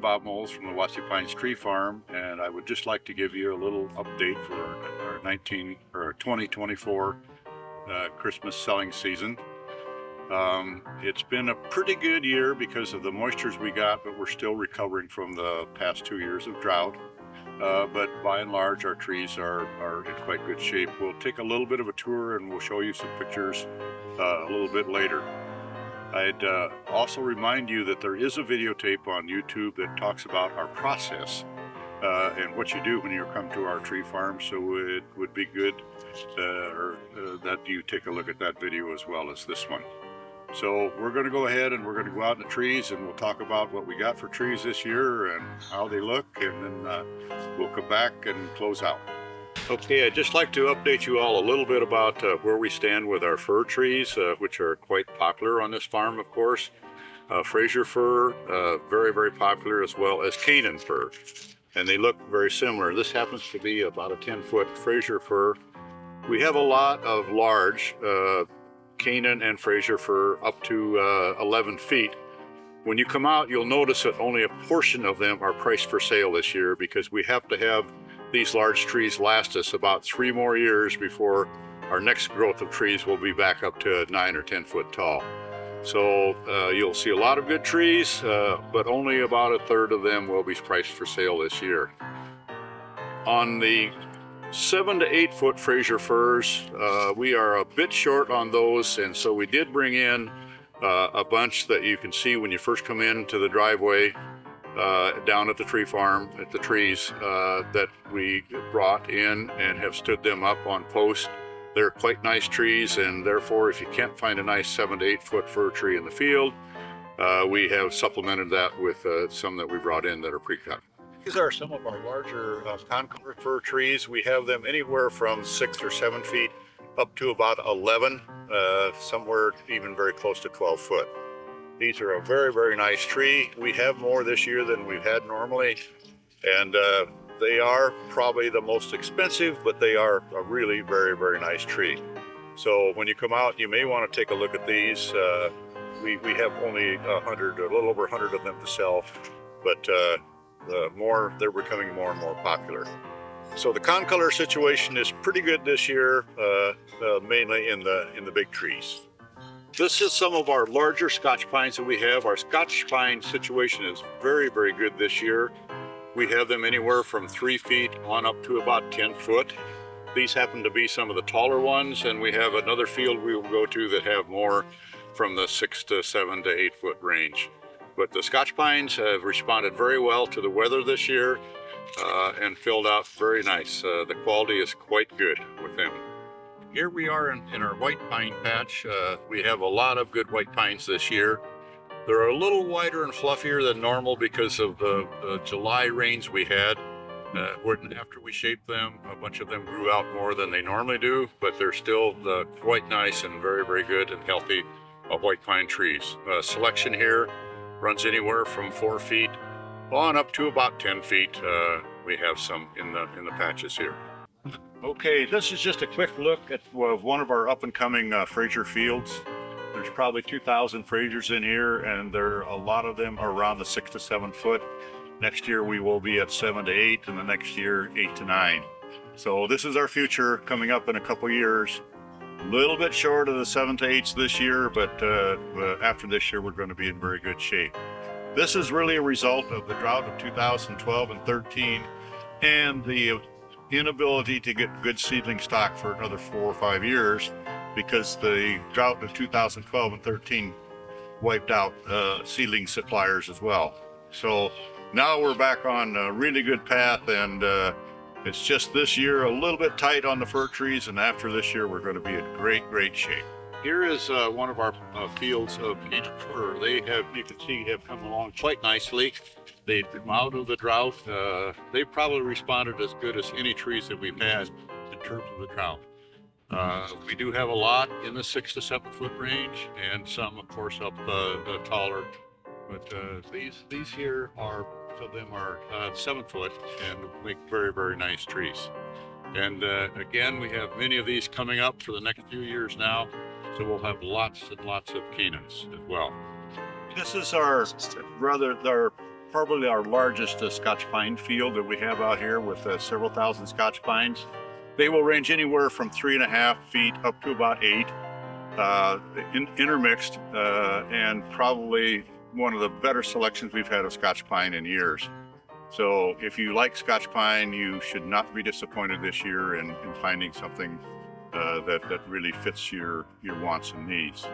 Bob Moles from the Wapsie Pines Tree Farm, and I would just like to give you a little update for our 2024 Christmas selling season. It's been a pretty good year because of the moistures we got, but we're still recovering from the past 2 years of drought. But by and large, our trees are in quite good shape. We'll take a little bit of a tour and we'll show you some pictures a little bit later. I'd also remind you that there is a videotape on YouTube that talks about our process and what you do when you come to our tree farm. So it would be good that you take a look at that video as well as this one. So we're going to go ahead and we're going to go out in the trees and we'll talk about what we got for trees this year and how they look, and then we'll come back and close out. Okay, I'd just like to update you all a little bit about where we stand with our fir trees, which are quite popular on this farm, of course. Fraser fir, very, very popular, as well as Canaan fir. And they look very similar. This happens to be about a 10-foot Fraser fir. We have a lot of large Canaan and Fraser fir up to 11 feet. When you come out, you'll notice that only a portion of them are priced for sale this year, because we have to have these large trees last us about 3 more years before our next growth of trees will be back up to 9 or 10 foot tall. So you'll see a lot of good trees, but only about a third of them will be priced for sale this year. On the 7 to 8 foot Fraser firs, we are a bit short on those, and so we did bring in a bunch that you can see when you first come into the driveway down at the tree farm, at the trees that we brought in and have stood them up on posts. They're quite nice trees, and therefore if you can't find a nice 7 to 8 foot fir tree in the field, we have supplemented that with some that we brought in that are pre-cut. These are some of our larger concolor fir trees. We have them anywhere from 6 or 7 feet up to about 11, somewhere even very close to 12 foot. These are a very, very nice tree. We have more this year than we've had normally, and they are probably the most expensive, but they are a really very, very nice tree. So when you come out, you may want to take a look at these. We have only a little over 100 of them to sell, but they're becoming more and more popular. So the concolor situation is pretty good this year, mainly in the big trees. This is some of our larger Scotch pines that we have. Our Scotch pine situation is very, very good this year. We have them anywhere from 3 feet on up to about 10 foot. These happen to be some of the taller ones, and we have another field we will go to that have more from the 6 to 7 to 8 foot range. But the Scotch pines have responded very well to the weather this year and filled out very nice. The quality is quite good with them. Here we are in our white pine patch. We have a lot of good white pines this year. They're a little wider and fluffier than normal because of the July rains we had. After we shaped them, a bunch of them grew out more than they normally do, but they're still quite nice and very, very good and healthy white pine trees. Selection here runs anywhere from 4 feet on up to about 10 feet. We have some in the patches here. Okay, this is just a quick look at one of our up-and-coming Fraser fields. There's probably 2,000 Frasers in here, and a lot of them are around the 6 to 7 foot. Next year we will be at 7 to 8, and the next year 8 to 9. So this is our future coming up in a couple years. A little bit short of the 7 to 8s this year, but after this year we're going to be in very good shape. This is really a result of the drought of 2012 and 13 and the inability to get good seedling stock for another 4 or 5 years, because the drought of 2012 and 13 wiped out seedling suppliers as well. So now we're back on a really good path, and it's just this year a little bit tight on the fir trees, and after this year we're going to be in great, great shape. Here is one of our fields of Canaan fir. They have, you can see, have come along quite nicely. They've come out of the drought. They probably responded as good as any trees that we've had in terms of the drought. We do have a lot in the 6 to 7 foot range, and some, of course, up taller. But these here are, some of them are 7 foot and make very, very nice trees. And again, we have many of these coming up for the next few years now. So we'll have lots and lots of Canaans as well. This is our probably our largest Scotch pine field that we have out here with several thousand Scotch pines. They will range anywhere from 3.5 feet up to about 8, intermixed, and probably one of the better selections we've had of Scotch pine in years. So if you like Scotch pine, you should not be disappointed this year in finding something that really fits your wants and needs.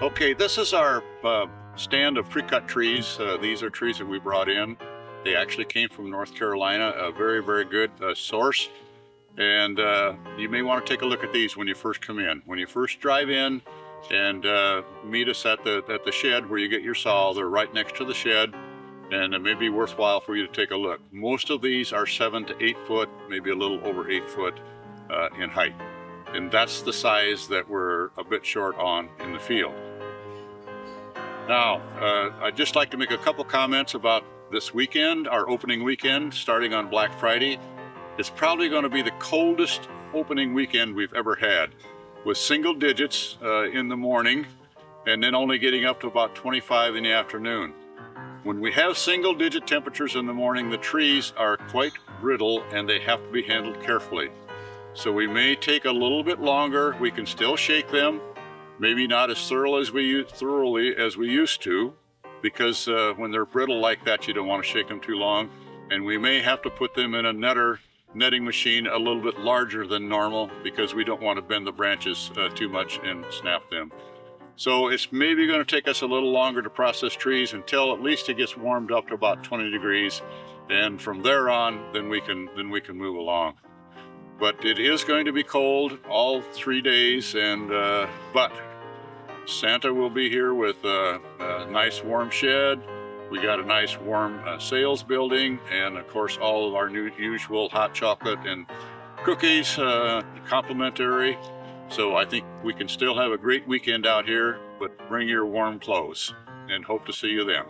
Okay, this is our stand of pre-cut trees. These are trees that we brought in. They actually came from North Carolina, a very, very good source. And you may want to take a look at these when you first come in. When you first drive in and meet us at the shed where you get your saw, they're right next to the shed, and it may be worthwhile for you to take a look. Most of these are 7 to 8 foot, maybe a little over 8 foot in height. And that's the size that we're a bit short on in the field. Now, I'd just like to make a couple comments about this weekend, our opening weekend, starting on Black Friday. It's probably going to be the coldest opening weekend we've ever had, with single digits in the morning and then only getting up to about 25 in the afternoon. When we have single digit temperatures in the morning, the trees are quite brittle and they have to be handled carefully. So we may take a little bit longer. We can still shake them, maybe not as thoroughly as we used to, because when they're brittle like that, you don't want to shake them too long. And we may have to put them in a netting machine a little bit larger than normal, because we don't want to bend the branches too much and snap them. So it's maybe going to take us a little longer to process trees until at least it gets warmed up to about 20 degrees. And from there on, then we can move along. But it is going to be cold all 3 days, and but Santa will be here with a nice warm shed. We got a nice warm sales building, and of course all of our usual hot chocolate and cookies complimentary. So I think we can still have a great weekend out here, but bring your warm clothes, and hope to see you then.